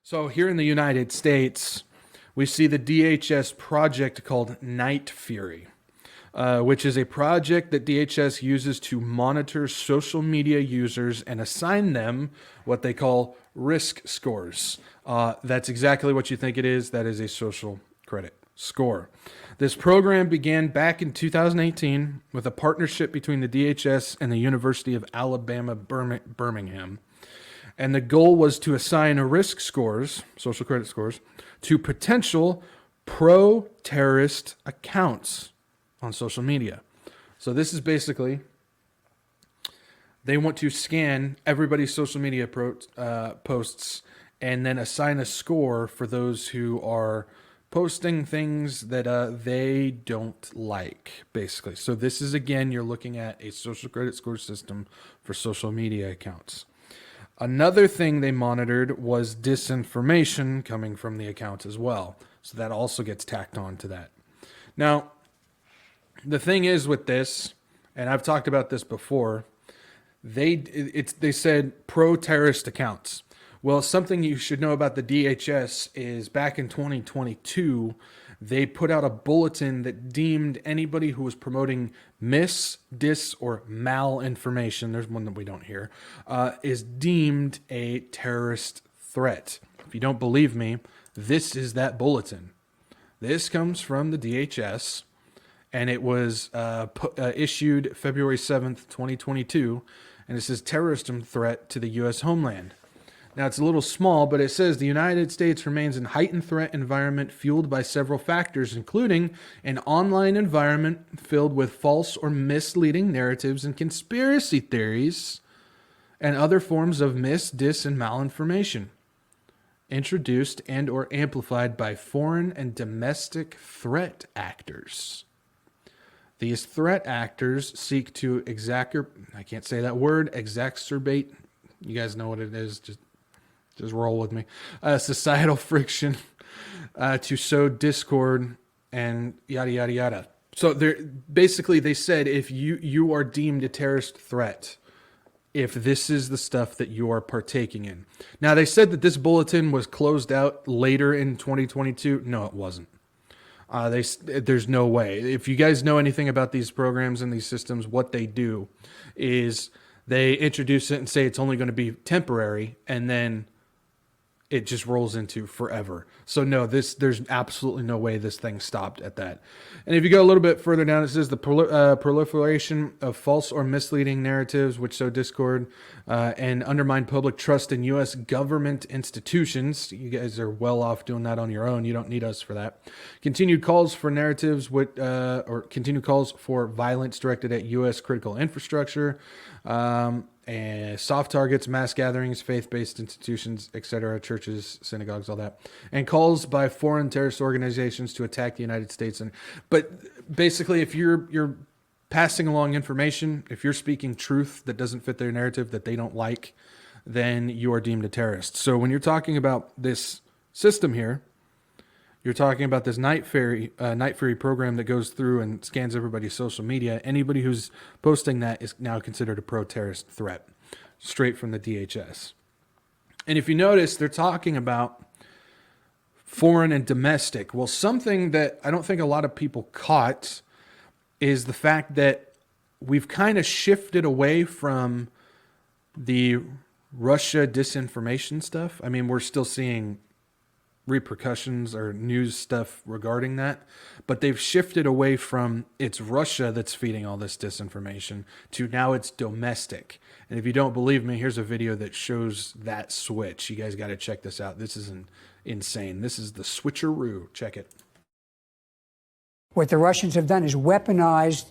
So here in the United States, we see the DHS project called Night Fury, which is a project that DHS uses to monitor social media users and assign them what they call risk scores. That's exactly what you think it is. That is a social credit score. This program began back in 2018 with a partnership between the DHS and the University of Alabama, Birmingham. And the goal was to assign risk scores, social credit scores, to potential pro-terrorist accounts on social media. So this is basically, they want to scan everybody's social media posts and then assign a score for those who are posting things that they don't like, basically. So this is, again, you're looking at a social credit score system for social media accounts. Another thing they monitored was disinformation coming from the account as well. So that also gets tacked on to that. Now, the thing is with this, and I've talked about this before, they said pro-terrorist accounts. Well, something you should know about the DHS is back in 2022, they put out a bulletin that deemed anybody who was promoting dis, or malinformation, there's one that we don't hear, is deemed a terrorist threat. If you don't believe me, this is that bulletin. This comes from the DHS, and it was issued February 7th, 2022, and it says terrorism threat to the U.S. homeland. Now, it's a little small, but it says the United States remains in heightened threat environment fueled by several factors, including an online environment filled with false or misleading narratives and conspiracy theories and other forms of dis, and malinformation introduced and or amplified by foreign and domestic threat actors. These threat actors seek to exacerbate, you guys know what it is, just roll with me. Societal friction, to sow discord, and yada, yada, yada. So they said if you are deemed a terrorist threat, if this is the stuff that you are partaking in. Now, they said that this bulletin was closed out later in 2022. No, it wasn't. There's no way. If you guys know anything about these programs and these systems, what they do is they introduce it and say it's only going to be temporary, and then it just rolls into forever. So no, there's absolutely no way this thing stopped at that. And if you go a little bit further down, it says the proliferation of false or misleading narratives which sow discord and undermine public trust in U.S. government institutions. You guys are well off doing that on your own. You don't need us for that. Continued calls for narratives or continued calls for violence directed at U.S. critical infrastructure. And soft targets, mass gatherings, faith-based institutions, etc., churches, synagogues, all that, and calls by foreign terrorist organizations to attack the United States. But basically, if you're passing along information, if you're speaking truth that doesn't fit their narrative that they don't like, then you are deemed a terrorist. So when you're talking about this system here, you're talking about this Night Fury program that goes through and scans everybody's social media. Anybody who's posting that is now considered a pro-terrorist threat, straight from the DHS. And if you notice, they're talking about foreign and domestic. Well, something that I don't think a lot of people caught is the fact that we've kind of shifted away from the Russia disinformation stuff. I mean, we're still seeing repercussions or news stuff regarding that, but they've shifted away from it's Russia that's feeding all this disinformation to now it's domestic. And if you don't believe me, here's a video that shows that switch. You guys got to check this out. This is insane. This is the switcheroo. Check it. What the Russians have done is weaponized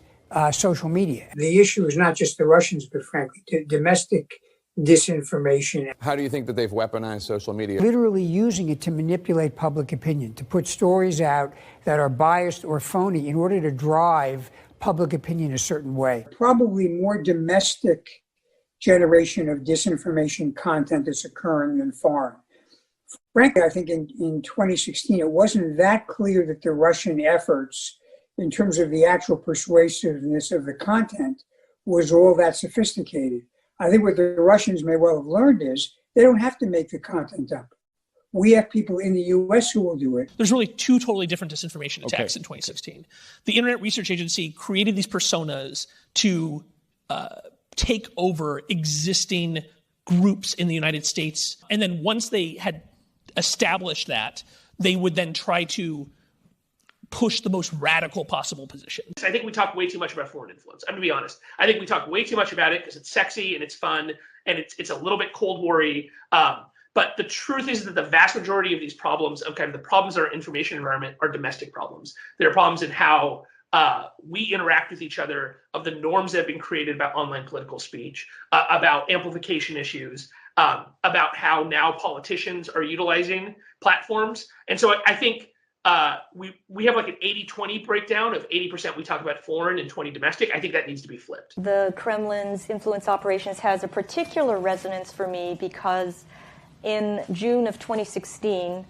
social media. The issue is not just the Russians, but frankly, domestic disinformation. How do you think that they've weaponized social media? Literally using it to manipulate public opinion, to put stories out that are biased or phony in order to drive public opinion a certain way. Probably more domestic generation of disinformation content that's occurring than foreign. Frankly, I think in 2016, it wasn't that clear that the Russian efforts, in terms of the actual persuasiveness of the content, was all that sophisticated. I think what the Russians may well have learned is they don't have to make the content up. We have people in the US who will do it. There's really two totally different disinformation attacks in 2016. The Internet Research Agency created these personas to take over existing groups in the United States. And then once they had established that, they would then try to push the most radical possible position. I think we talk way too much about foreign influence. I'm going to be honest. I think we talk way too much about it because it's sexy and it's fun and it's a little bit Cold War-y. But the truth is that the vast majority of these problems, of kind of the problems in our information environment, are domestic problems. They're problems in how we interact with each other, of the norms that have been created about online political speech, about amplification issues, about how now politicians are utilizing platforms. And so I think we have like an 80-20 breakdown of 80% we talk about foreign and 20 domestic. I think that needs to be flipped. The Kremlin's influence operations has a particular resonance for me because in June of 2016,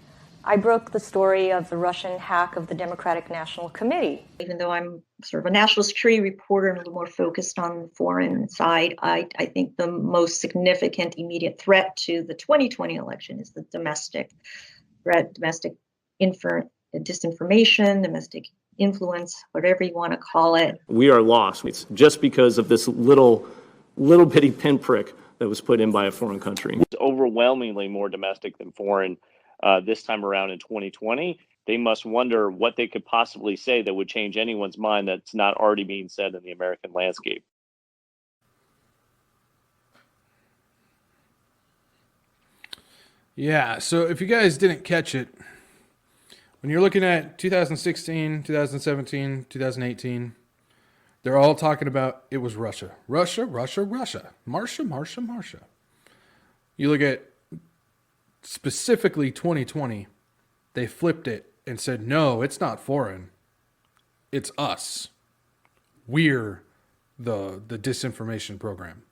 I broke the story of the Russian hack of the Democratic National Committee. Even though I'm sort of a national security reporter and a little more focused on the foreign side, I think the most significant immediate threat to the 2020 election is the domestic threat, disinformation, domestic influence, whatever you want to call it. We are lost. It's just because of this little bitty pinprick that was put in by a foreign country. It's overwhelmingly more domestic than foreign this time around in 2020. They must wonder what they could possibly say that would change anyone's mind that's not already being said in the American landscape. Yeah, so if you guys didn't catch it, when you're looking at 2016, 2017, 2018, they're all talking about it was Russia. Russia, Russia, Russia. Marsha. You look at specifically 2020, they flipped it and said, no, it's not foreign. It's us. We're the disinformation program.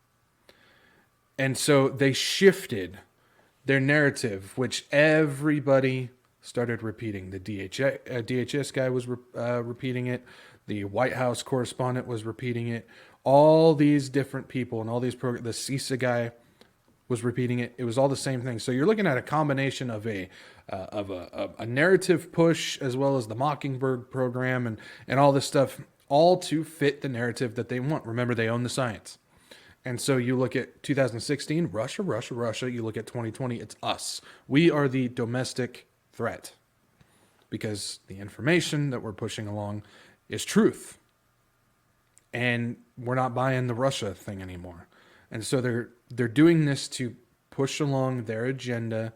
And so they shifted their narrative, which everybody started repeating. The DHS guy was repeating it. The White House correspondent was repeating it. All these different people and all these the CISA guy was repeating it. It was all the same thing. So you're looking at a combination of a narrative push as well as the Mockingbird program and all this stuff, all to fit the narrative that they want. Remember, they own the science. And so you look at 2016, Russia, Russia, Russia. You look at 2020, it's us. We are the domestic threat because the information that we're pushing along is truth. And we're not buying the Russia thing anymore. And so they're doing this to push along their agenda,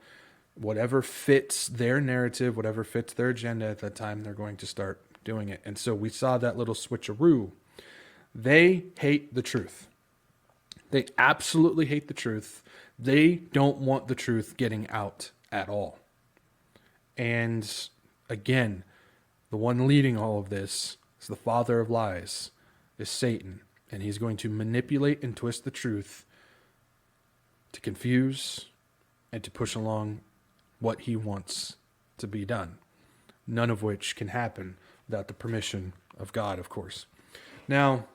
whatever fits their narrative, whatever fits their agenda at that time, they're going to start doing it. And so we saw that little switcheroo. They hate the truth. They absolutely hate the truth. They don't want the truth getting out at all. And again, the one leading all of this is the father of lies, is Satan. And he's going to manipulate and twist the truth to confuse and to push along what he wants to be done. None of which can happen without the permission of God, of course. Now,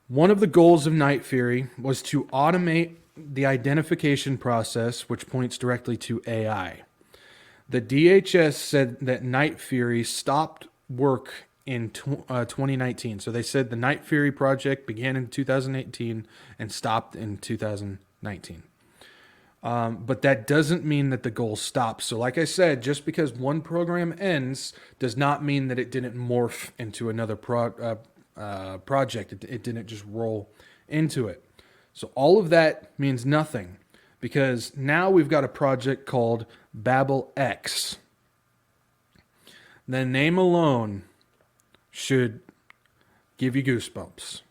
one of the goals of Night Fury was to automate the identification process, which points directly to AI. The DHS said that Night Fury stopped work in 2019. So they said the Night Fury project began in 2018 and stopped in 2019. But that doesn't mean that the goal stops. So like I said, just because one program ends does not mean that it didn't morph into another project. It didn't just roll into it. So all of that means nothing because now we've got a project called Babel X. The name alone should give you goosebumps.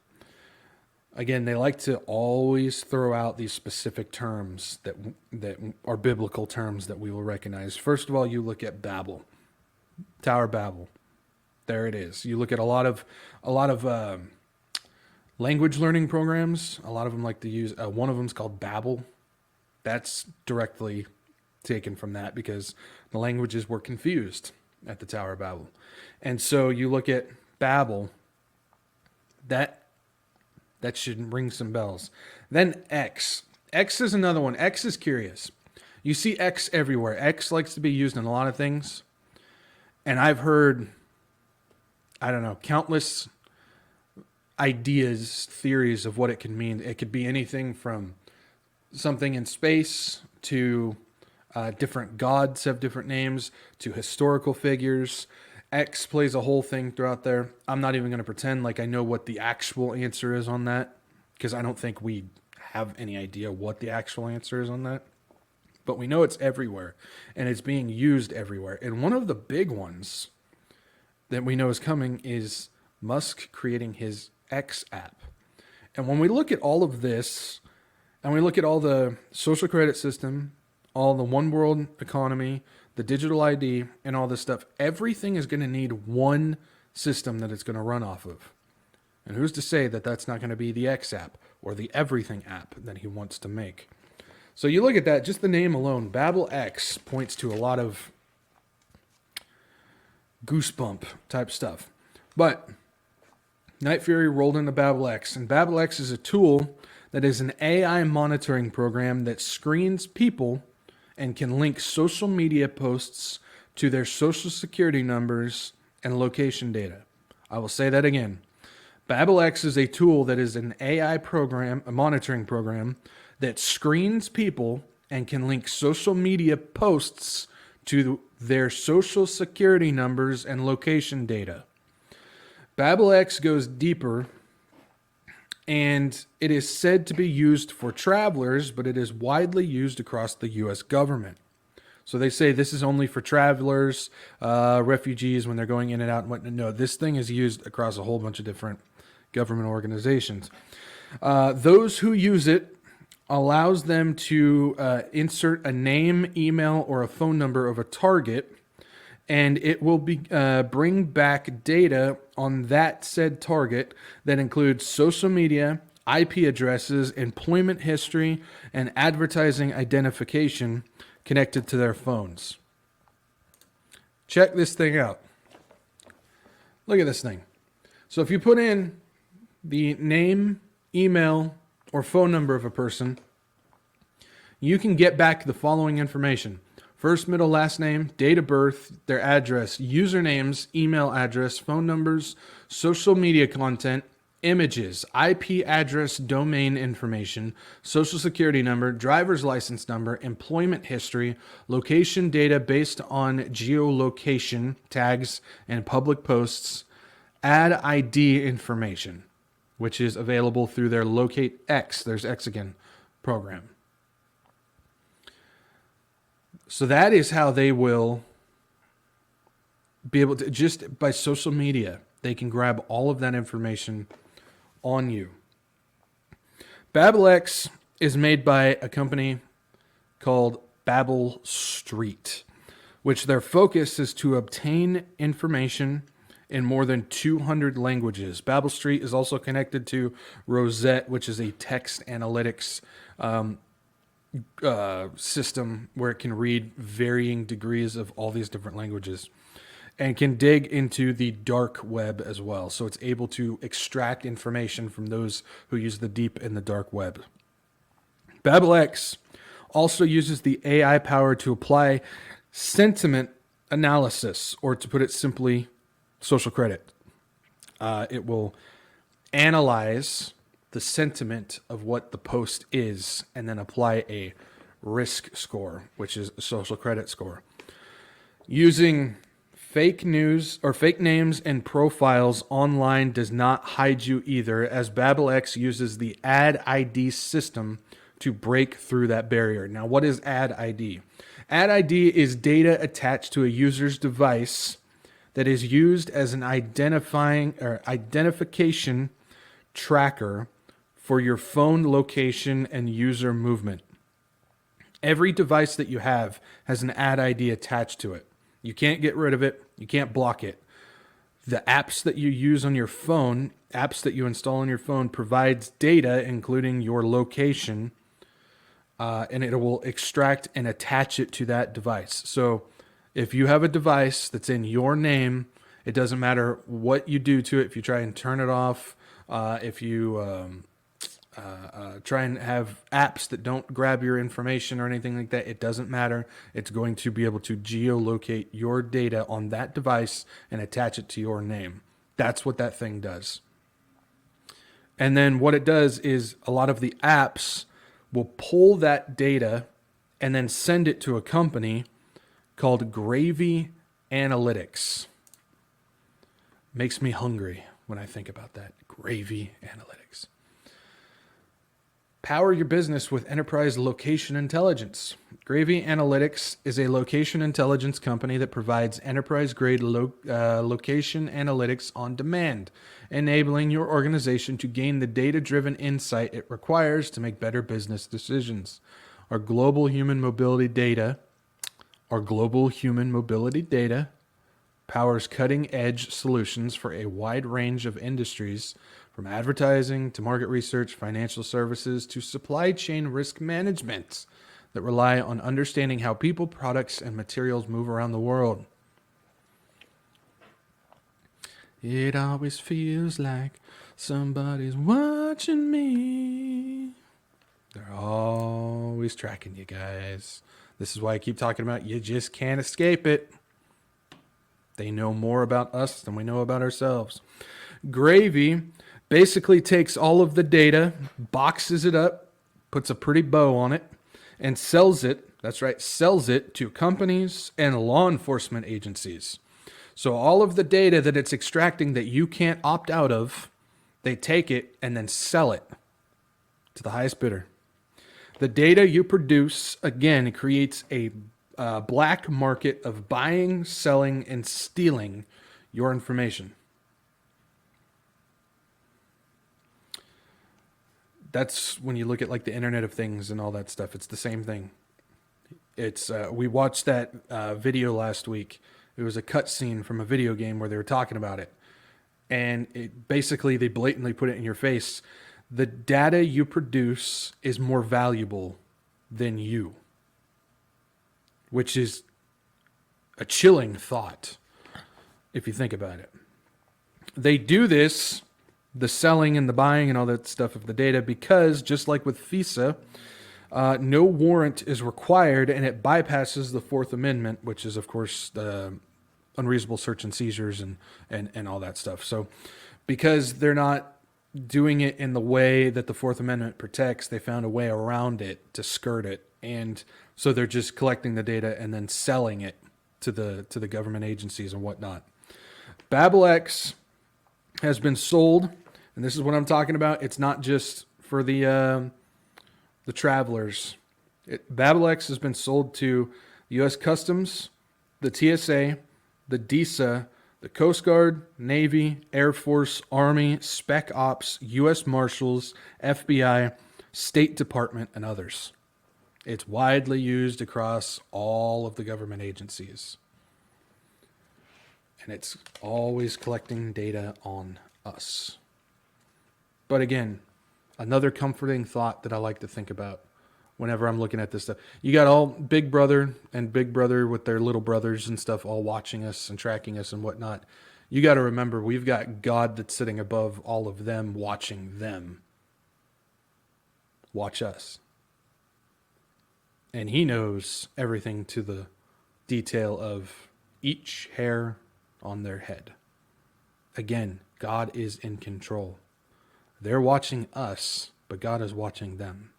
Again, they like to always throw out these specific terms that are biblical terms that we will recognize. First of all, you look at Babel, Tower Babel. There it is. You look at a lot of language learning programs. A lot of them like to use one of them is called Babel. That's directly taken from that because the languages were confused at the Tower of Babel. And so you look at Babel, that should ring some bells. Then X. X is another one. X is curious. You see X everywhere. X likes to be used in a lot of things. And I've heard, I don't know, countless ideas, theories of what it can mean. It could be anything from something in space to different gods have different names to historical figures. X plays a whole thing throughout there. I'm not even going to pretend like I know what the actual answer is on that, because I don't think we have any idea what the actual answer is on that. But we know it's everywhere, and it's being used everywhere. And one of the big ones that we know is coming is Musk creating his X app. And when we look at all of this, and we look at all the social credit system, all the one world economy, the digital ID, and all this stuff, everything is going to need one system that it's going to run off of. And who's to say that that's not going to be the X app or the everything app that he wants to make? So you look at that, just the name alone, Babel X points to a lot of goosebump type stuff. But Night Fury rolled into Babel X, and Babel X is a tool that is an AI monitoring program that screens people and can link social media posts to their social security numbers and location data. I will say that again. Babel X is a tool that is an AI program, a monitoring program, that screens people and can link social media posts to their social security numbers and location data. Babel X goes deeper, and it is said to be used for travelers, but it is widely used across the U.S. government. So they say this is only for travelers, refugees when they're going in and out and whatnot. No, this thing is used across a whole bunch of different government organizations. Those who use it allows them to insert a name, email, or a phone number of a target, and it will bring back data on that said target that includes social media, IP addresses, employment history, and advertising identification connected to their phones. Check this thing out. Look at this thing. So if you put in the name, email, or phone number of a person, you can get back the following information: first, middle, last name, date of birth, their address, usernames, email address, phone numbers, social media content, images, IP address, domain information, social security number, driver's license number, employment history, location data based on geolocation tags and public posts, ad ID information, which is available through their Locate X, there's X again, program. So that is how they will be able to, just by social media, they can grab all of that information on you. Babel X is made by a company called Babel Street, which their focus is to obtain information in more than 200 languages. Babel Street is also connected to Rosette, which is a text analytics system where it can read varying degrees of all these different languages and can dig into the dark web as well. So it's able to extract information from those who use the deep and the dark web. Babel X also uses the AI power to apply sentiment analysis, or to put it simply, social credit. It will analyze the sentiment of what the post is and then apply a risk score, which is a social credit score. Using fake news or fake names and profiles online does not hide you either, as Babel X uses the Ad ID system to break through that barrier. Now, what is Ad ID? Ad ID is data attached to a user's device that is used as an identification tracker for your phone location and user movement. Every device that you have has an Ad ID attached to it. You can't get rid of it. You can't block it. The apps that you use on your phone, apps that you install on your phone, provides data, including your location, and it will extract and attach it to that device. So if you have a device that's in your name, it doesn't matter what you do to it. If you try and turn it off, if you try and have apps that don't grab your information or anything like that. It doesn't matter. It's going to be able to geolocate your data on that device and attach it to your name. That's what that thing does. And then what it does is a lot of the apps will pull that data and then send it to a company called Gravy Analytics. Makes me hungry when I think about that. Gravy Analytics. Power your business with enterprise location intelligence. Gravy Analytics is a location intelligence company that provides enterprise-grade location analytics on demand, enabling your organization to gain the data-driven insight it requires to make better business decisions. Our global human mobility data powers cutting-edge solutions for a wide range of industries, from advertising to market research, financial services, to supply chain risk management, that rely on understanding how people, products, and materials move around the world. It always feels like somebody's watching me. They're always tracking you guys. This is why I keep talking about you just can't escape it. They know more about us than we know about ourselves. Gravy basically takes all of the data, boxes it up, puts a pretty bow on it, and sells it. That's right, sells it to companies and law enforcement agencies. So all of the data that it's extracting that you can't opt out of, they take it and then sell it to the highest bidder. The data you produce, again, creates a black market of buying, selling, and stealing your information. That's when you look at like the Internet of Things and all that stuff. It's the same thing. It's we watched that video last week. It was a cutscene from a video game where they were talking about it. And it basically, they blatantly put it in your face. The data you produce is more valuable than you, which is a chilling thought if you think about it. They do this, the selling and the buying and all that stuff of the data, because just like with FISA, no warrant is required, and it bypasses the Fourth Amendment, which is, of course, the unreasonable search and seizures and all that stuff. So because they're not doing it in the way that the Fourth Amendment protects, they found a way around it to skirt it. And so they're just collecting the data and then selling it to the government agencies and whatnot. BabelX has been sold, and this is what I'm talking about. It's not just for the travelers. BabelX has been sold to the U.S. Customs, the TSA, the DISA, the Coast Guard, Navy, Air Force, Army, Spec Ops, U.S. Marshals, FBI, State Department, and others. It's widely used across all of the government agencies. And it's always collecting data on us. But again, another comforting thought that I like to think about whenever I'm looking at this stuff. You got all Big Brother and Big Brother with their little brothers and stuff all watching us and tracking us and whatnot. You got to remember, we've got God that's sitting above all of them, watching them watch us. And he knows everything to the detail of each hair on their head. Again, God is in control. They're watching us, but God is watching them.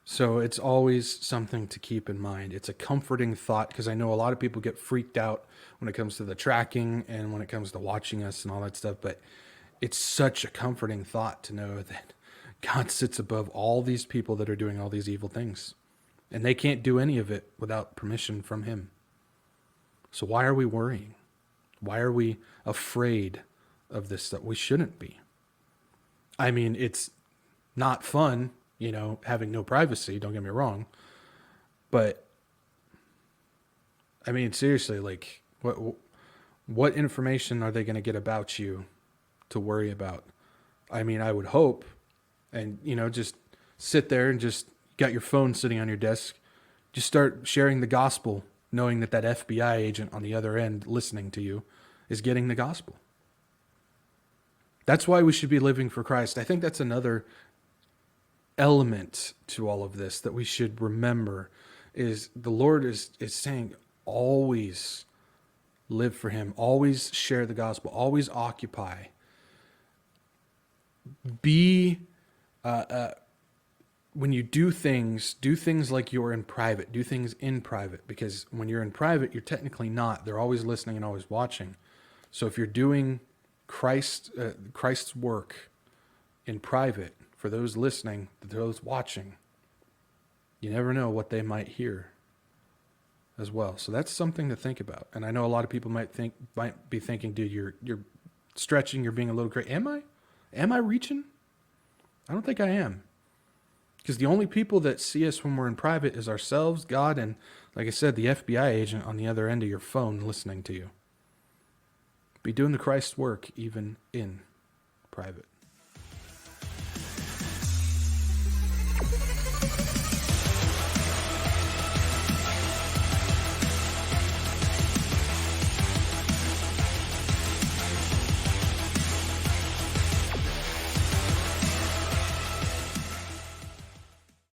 So it's always something to keep in mind. It's a comforting thought, because I know a lot of people get freaked out when it comes to the tracking and when it comes to watching us and all that stuff. But it's such a comforting thought to know that God sits above all these people that are doing all these evil things. And they can't do any of it without permission from him. So why are we worrying? Why are we afraid of this stuff? We shouldn't be. I mean, it's not fun, having no privacy, don't get me wrong. But, I mean, seriously, like, what information are they going to get about you to worry about? I mean, I would hope, and, just sit there and just got your phone sitting on your desk, just start sharing the gospel, knowing that FBI agent on the other end listening to you is getting the gospel. That's why we should be living for Christ. I think that's another element to all of this that we should remember is the Lord is saying always live for him, always share the gospel, always occupy. Be when you do things like you're in private. Do things in private, because when you're in private, you're technically not. They're always listening and always watching. So if you're doing Christ's work in private, for those listening, those watching, you never know what they might hear as well. So that's something to think about. And I know a lot of people might be thinking, dude, you're stretching, you're being a little great. Am I? Am I reaching? I don't think I am. Because the only people that see us when we're in private is ourselves, God, and like I said, the FBI agent on the other end of your phone listening to you. Be doing the Christ work even in private.